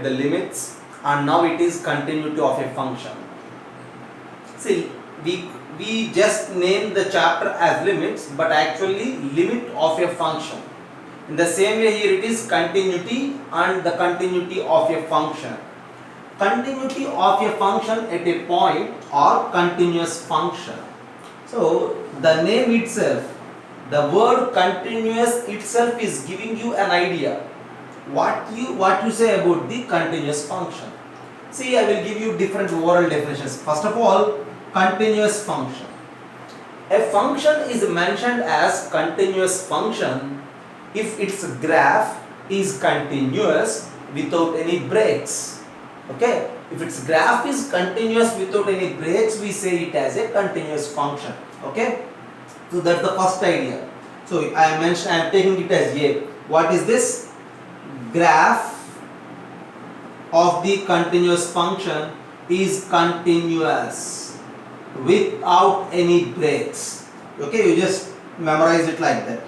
the limits, and now it is continuity of a function. See, we just name the chapter as limits, but actually limit of a function. In the same way here it is continuity and the continuity of a function. Continuity of a function at a point or continuous function. So the name itself, the word continuous itself is giving you an idea what you say about the continuous function. See, I will give you different oral definitions. First of all, continuous function. A function is mentioned as continuous function if its graph is continuous without any breaks. Okay, if its graph is continuous without any breaks, we say it as a continuous function. Okay, so that's the first idea. So I am taking it as A. What is this? Graph of the continuous function is continuous without any breaks. Okay, you just memorize it like that.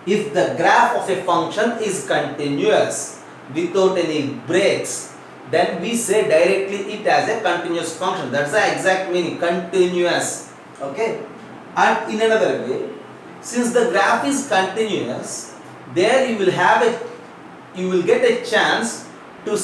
If the graph of a function is continuous without any breaks, then we say directly it as a continuous function. That's the exact meaning, continuous. Okay, and in another way, since the graph is continuous, there you will get a chance to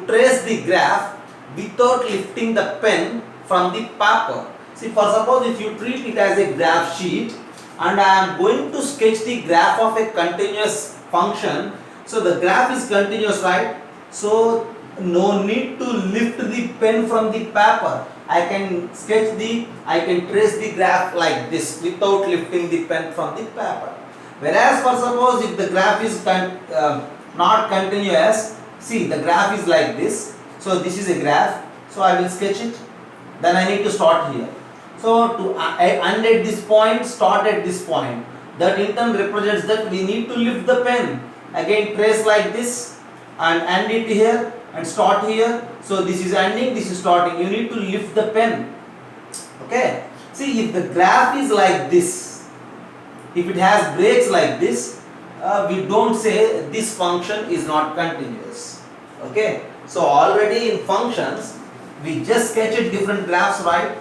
trace the graph without lifting the pen from the paper. See, for suppose if you treat it as a graph sheet and I am going to sketch the graph of a continuous function, so the graph is continuous, right? So no need to lift the pen from the paper. I can trace the graph like this without lifting the pen from the paper. Whereas for suppose if the graph is not continuous, see the graph is like this. So this is a graph. So I will sketch it. Then I need to start here. So to end at this point, start at this point. That in turn represents that we need to lift the pen. Again trace like this and end it here and start here. So this is ending, this is starting. You need to lift the pen. Okay. See, if the graph is like this, if it has breaks like this, we don't say this function is not continuous. Okay. So already in functions, we just sketched different graphs, right?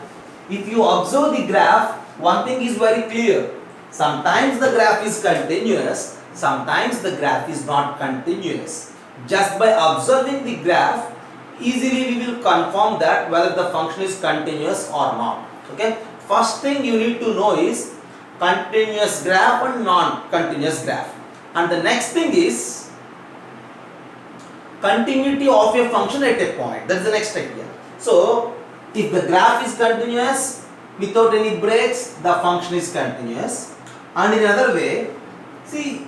If you observe the graph, one thing is very clear. Sometimes the graph is continuous, sometimes the graph is not continuous. Just by observing the graph, easily we will confirm that whether the function is continuous or not. Okay. First thing you need to know is continuous graph and non-continuous graph. And the next thing is continuity of a function at a point. That is the next idea. So, if the graph is continuous without any breaks, the function is continuous. And in another way, see,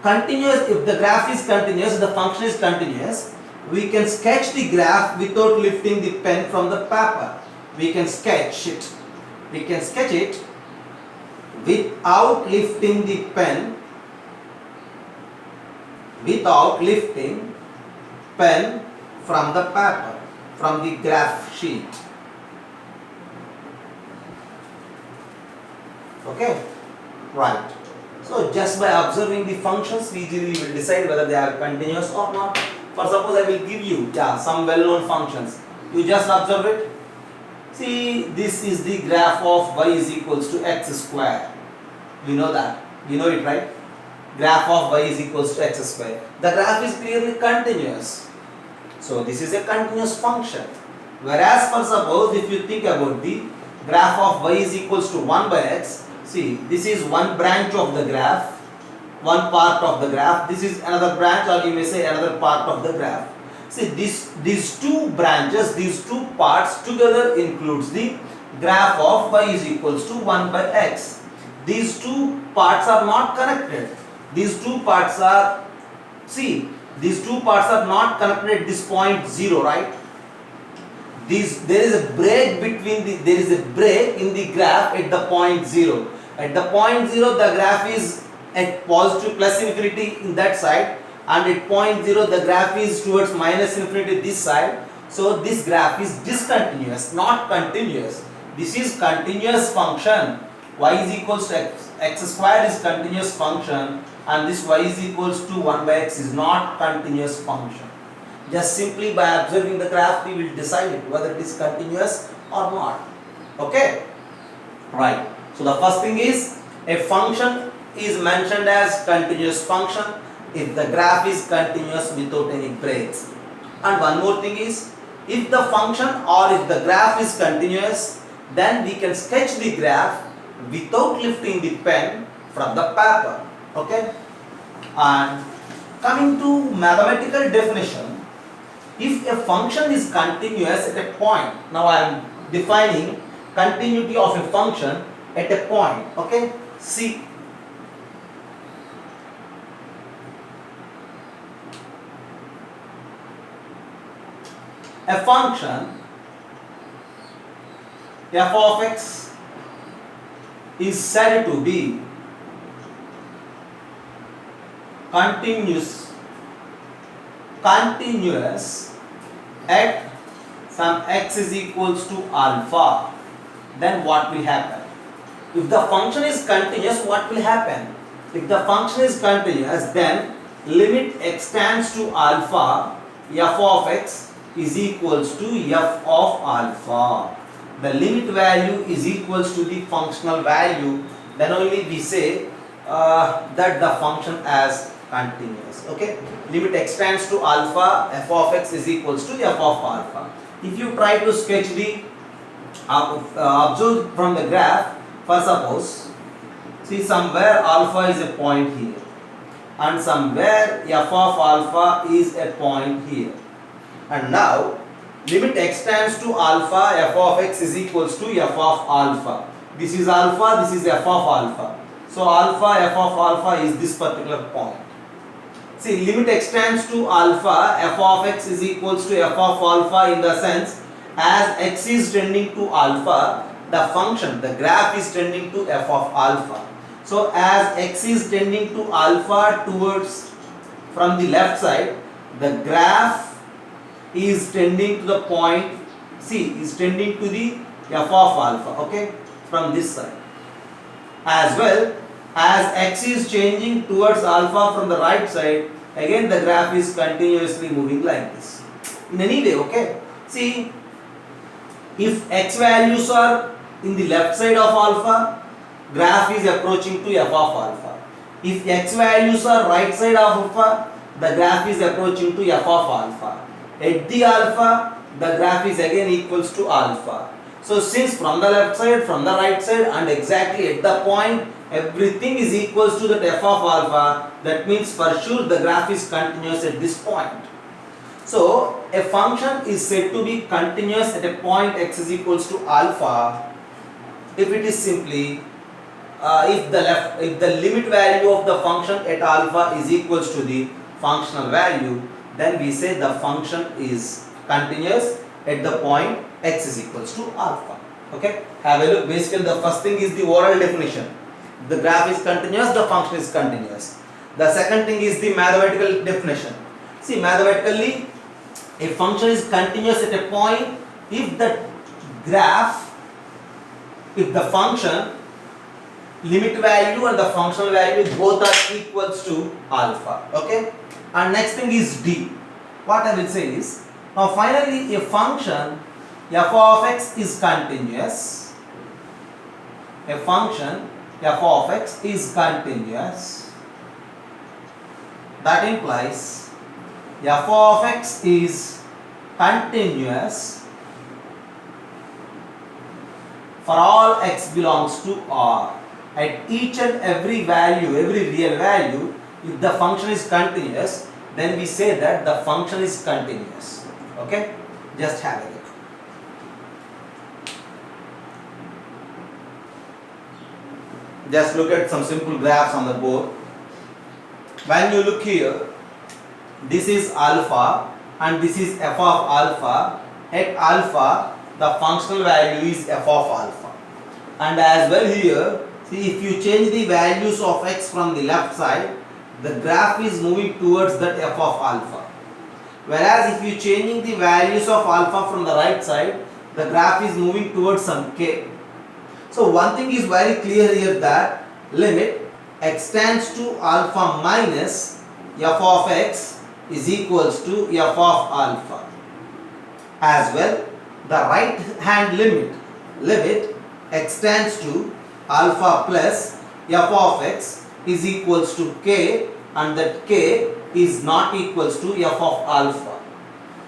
continuous, if the graph is continuous, the function is continuous, we can sketch the graph without lifting the pen from the paper. We can sketch it. We can sketch it without lifting the pen, without lifting pen from the paper, from the graph sheet. Okay, right. So just by observing the functions, we easily will decide whether they are continuous or not. For suppose I will give you some well-known functions. You just observe it. See, this is the graph of y is equals to x square. We know that. You know it, right? Graph of y is equals to x square. The graph is clearly continuous. So this is a continuous function. Whereas for suppose if you think about the graph of y is equals to 1 by x, see, this is one branch of the graph, one part of the graph. This is another branch, or you may say another part of the graph. See, these two branches, these two parts together includes the graph of y is equals to 1 by x. These two parts are not connected. These two parts are, see, these two parts are not connected at this point 0, right? There is a break between there is a break in the graph at the point 0. At the point 0, the graph is at positive plus infinity in that side, and at point 0 the graph is towards minus infinity this side. So this graph is discontinuous, not continuous. This is continuous function. Y is equals to x square is continuous function, and this y is equals to 1 by x is not continuous function. Just simply by observing the graph we will decide it whether it is continuous or not. Okay, right. So the first thing is a function is mentioned as continuous function if the graph is continuous without any breaks. And one more thing is, if the function or if the graph is continuous, then we can sketch the graph without lifting the pen from the paper. Okay, and coming to mathematical definition, if a function is continuous at a point, now I am defining continuity of a function at a point. Okay, see, a function f of x is said to be continuous at some x is equals to alpha, then what will happen? If the function is continuous, what will happen? If the function is continuous, then limit x tends to alpha, f of x is equals to f of alpha. The limit value is equals to the functional value, then only we say that the function as continuous. Okay, limit x tends to alpha, f of x is equals to f of alpha. If you try to sketch the observe from the graph, for suppose, see, somewhere alpha is a point here and somewhere f of alpha is a point here, and now limit x tends to alpha, f of x is equals to f of alpha. This is alpha, this is f of alpha. So alpha, f of alpha is this particular point. See, limit x tends to alpha, f of x is equals to f of alpha, in the sense as x is tending to alpha, the function, the graph is tending to f of alpha. So as x is tending to alpha towards from the left side, the graph is tending to the point C, is tending to the f of alpha, okay, from this side. As well as x is changing towards alpha from the right side, again the graph is continuously moving like this. In any way, okay, see, if x values are in the left side of alpha, graph is approaching to f of alpha. If x values are right side of alpha, the graph is approaching to f of alpha. At the alpha, the graph is again equals to alpha. So since from the left side, from the right side, and exactly at the point, everything is equals to that f of alpha, that means for sure the graph is continuous at this point. So a function is said to be continuous at a point x is equals to alpha if it is simply if the limit value of the function at alpha is equals to the functional value, then we say the function is continuous at the point x is equals to alpha. Okay, have a look. Basically the first thing is the oral definition. The graph is continuous, the function is continuous. The second thing is the mathematical definition. See, mathematically a function is continuous at a point if the graph, if the function limit value and the functional value both are equals to alpha. Okay, and next thing is D. What I will say is, now finally a function f of x is continuous. A function f of x is continuous. That implies f of x is continuous for all x belongs to R. At each and every value, every real value, if the function is continuous, then we say that the function is continuous. Okay, just have a look. Just look at some simple graphs on the board. When you look here, this is alpha and this is f of alpha. At alpha, the functional value is f of alpha. And as well here, see, if you change the values of x from the left side, the graph is moving towards that f of alpha. Whereas if you changing the values of alpha from the right side, the graph is moving towards some k. So one thing is very clear here, that limit x tends to alpha minus f of x is equals to f of alpha. As well, the right hand limit extends to alpha plus f of x is equals to k, and that k is not equals to f of alpha.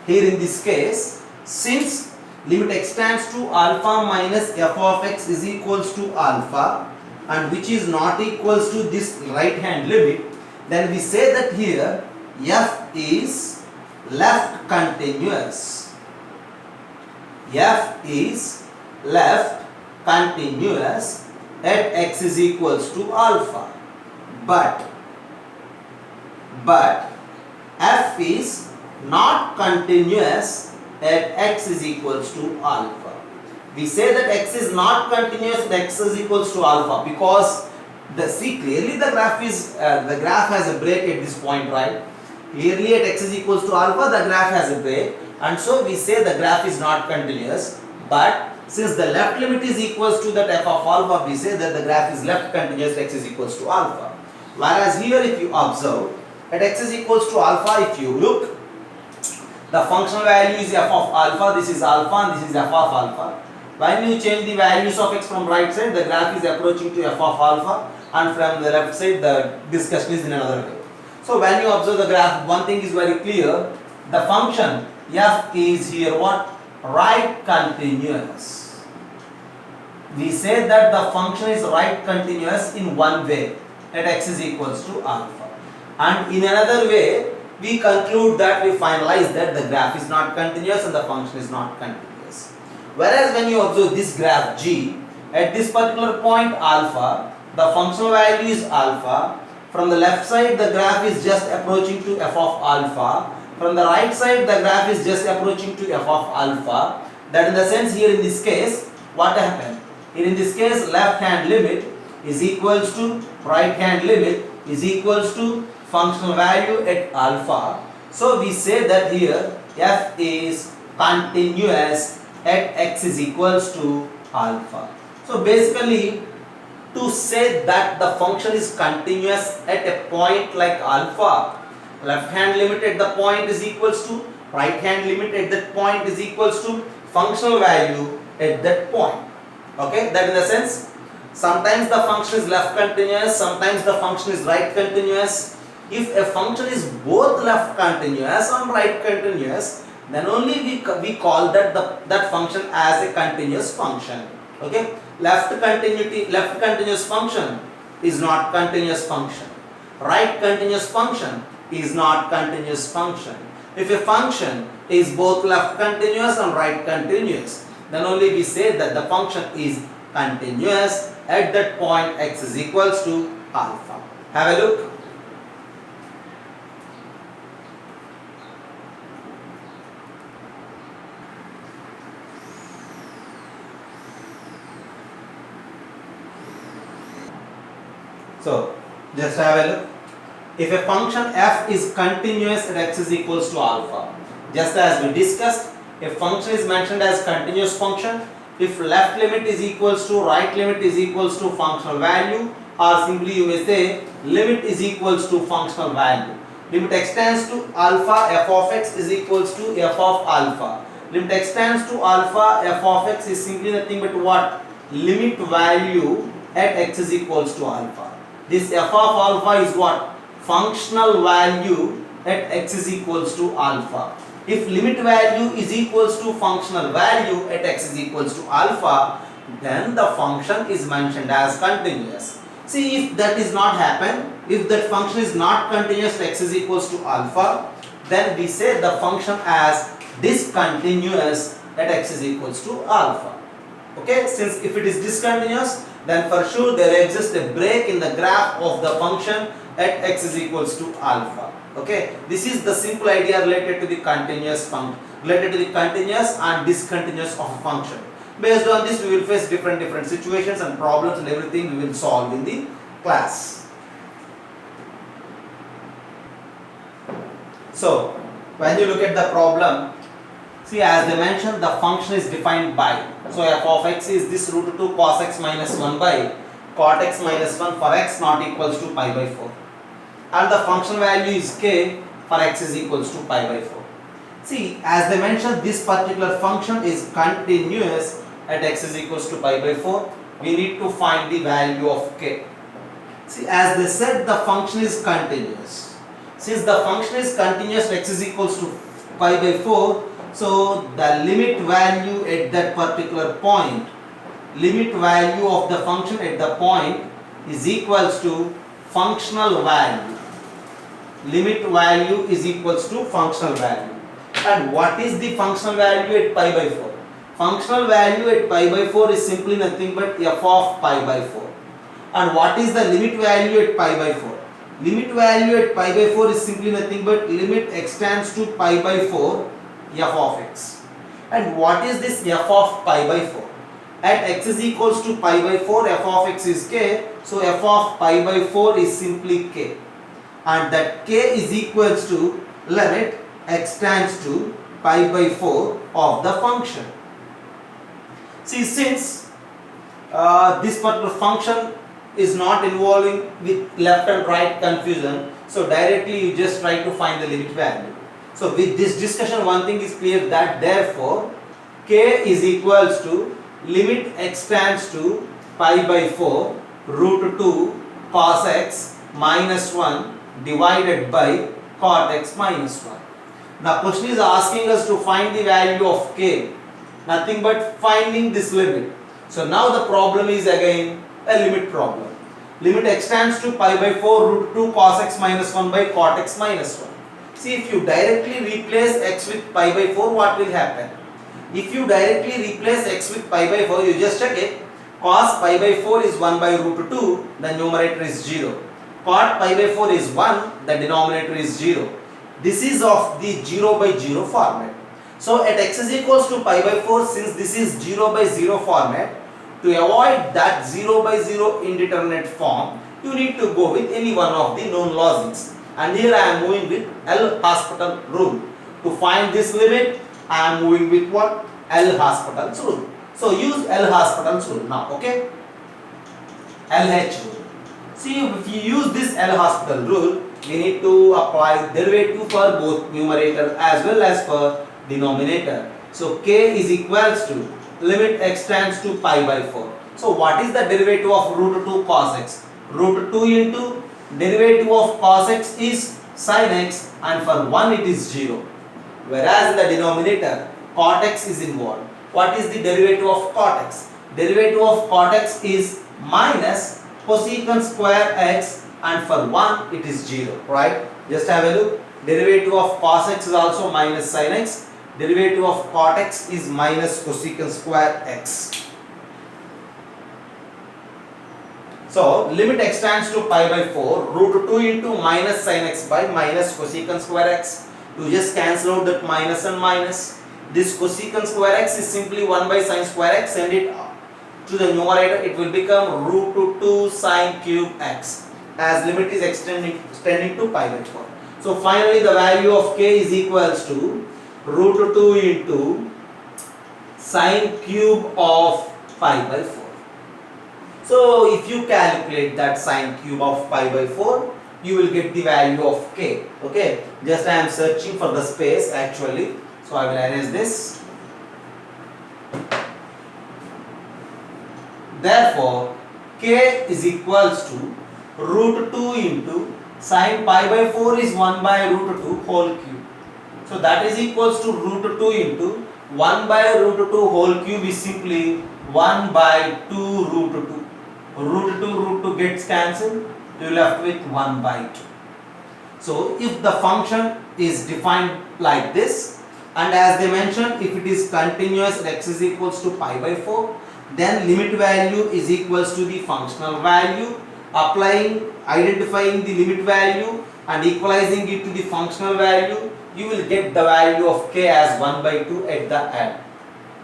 Here in this case, since limit extends to alpha minus f of x is equals to alpha, and which is not equals to this right hand limit, then we say that here f is left continuous. F is left continuous at x is equals to alpha, but f is not continuous at x is equals to alpha. We say that x is not continuous at x is equals to alpha because clearly the graph has a break at this point, right? Clearly at x is equals to alpha the graph has a break, and so we say the graph is not continuous. But since the left limit is equals to that f of alpha, we say that the graph is left continuous at x is equals to alpha. Whereas here if you observe at x is equals to alpha, if you look, the functional value is f of alpha, this is alpha and this is f of alpha. When you change the values of x from right side, the graph is approaching to f of alpha, and from the left side the discussion is in another way. So when you observe the graph, one thing is very clear, the function f is here what? Right continuous. We say that the function is right continuous in one way, at x is equals to alpha, and in another way we conclude that, we finalize that the graph is not continuous and the function is not continuous. Whereas when you observe this graph G, at this particular point alpha, the functional value is alpha. From the left side the graph is just approaching to f of alpha. From the right side the graph is just approaching to f of alpha. That in the sense here in this case, what happened? Here in this case left hand limit is equals to right hand limit is equals to functional value at alpha. So we say that here f is continuous at x is equals to alpha. So basically, to say that the function is continuous at a point like alpha, left hand limit at the point is equals to right hand limit at that point is equals to functional value at that point. Okay, that in the sense, sometimes the function is left continuous, sometimes the function is right continuous. If a function is both left continuous and right continuous, then only we call that function as a continuous function. Okay, left continuous function is not continuous function. Right continuous function is not continuous function. If a function is both left continuous and right continuous, then only we say that the function is continuous at that point x is equals to alpha. Have a look. So just have a look. If a function f is continuous at x is equals to alpha, just as we discussed, if function is mentioned as continuous function, if left limit is equals to right limit is equals to functional value, or simply you may say limit is equals to functional value. Limit extends to alpha, f of x is equals to f of alpha. Limit extends to alpha, f of x is simply nothing but what? Limit value at x is equals to alpha. This f of alpha is what? Functional value at x is equals to alpha. If limit value is equals to functional value at x is equals to alpha, then the function is mentioned as continuous. See, if that is not happen, if that function is not continuous at x is equals to alpha, then we say the function as discontinuous at x is equals to alpha. Okay, since if it is discontinuous, then for sure there exists a break in the graph of the function at x is equals to alpha. Okay, this is the simple idea related to the continuous function, related to the continuous and discontinuous of a function. Based on this, we will face different situations and problems and everything we will solve in the class. So when you look at the problem, see, as they mentioned, the function is defined by, so f of x is this root 2 cos x minus 1 by cot x minus 1 for x not equals to pi by 4, and the function value is k for x is equals to pi by 4. See, as they mentioned, this particular function is continuous at x is equals to pi by 4. We need to find the value of k. See, as they said, the function is continuous. Since the function is continuous at x is equals to pi by 4, so the limit value at that particular point, limit value of the function at the point is equals to functional value. Limit value is equals to functional value. And what is the functional value at pi by 4? Functional value at pi by 4 is simply nothing but f of pi by 4. And what is the limit value at pi by 4? Limit value at pi by 4 is simply nothing but limit x tends to pi by 4 f of x. And what is this f of pi by 4? At x is equals to pi by 4, f of x is k. So f of pi by 4 is simply k. And that k is equals to limit x tends to pi by 4 of the function. See, since this particular function is not involving with left and right confusion, so directly you just try to find the limit value. So with this discussion, one thing is clear, that therefore k is equals to limit x tends to pi by 4 root 2 cos x minus 1 divided by cot x minus 1. The question is asking us to find the value of k, nothing but finding this limit. So now the problem is again a limit problem. Limit x tends to pi by 4 root 2 cos x minus 1 by cot x minus 1. See, if you directly replace x with pi by 4, what will happen? If you directly replace x with pi by 4, you just check it. Cos pi by 4 is 1 by root 2, the numerator is 0. Cot pi by 4 is 1, the denominator is 0. This is of the 0 by 0 format. So at x is equals to pi by 4, since this is 0 by 0 format, to avoid that 0 by 0 indeterminate form, you need to go with any one of the known logics. And here I am moving with L'Hospital rule. To find this limit, I am moving with what? L'Hospital's rule. So use L'Hospital's rule now, okay? LH rule. See, if you use this L'Hospital rule, we need to apply derivative for both numerator as well as for denominator. So k is equals to limit x tends to pi by 4. So what is the derivative of root 2 cos x? Root 2 into derivative of cos x is sin x, and for 1 it is 0. Whereas in the denominator, cot x is involved. What is the derivative of cot x? Derivative of cot x is minus cosecant square x, and for 1 it is 0, right? Just have a look. Derivative of cos x is also minus sin x. Derivative of cot x is minus cosecant square x. So limit x tends to pi by 4 root 2 into minus sin x by minus cosecant square x. You just cancel out that minus and minus. This cosecant square x is simply 1 by sin square x. Send it to the numerator. It will become root 2 sin cube x, as limit is extending to pi by 4. So finally the value of k is equals to root 2 into sin cube of pi by 4. So if you calculate that sin cube of pi by 4, you will get the value of k. Okay, just I am searching for the space actually, so I will erase this. Therefore k is equals to root 2 into sin pi by 4 is 1 by root 2 whole cube. So that is equals to root 2 into 1 by root 2 whole cube is simply 1 by 2 root 2. Root 2 gets cancelled, you are left with 1 by 2. So if the function is defined like this, and as they mentioned, if it is continuous at x is equals to pi by 4, then limit value is equals to the functional value. Identifying the limit value and equalizing it to the functional value, you will get the value of k as 1 by 2 at the end.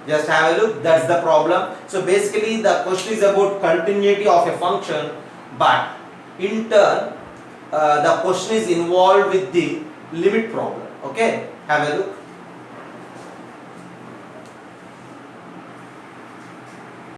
Just have a look, that's the problem. So basically the question is about continuity of a function, but in turn the question is involved with the limit problem. Okay, have a look.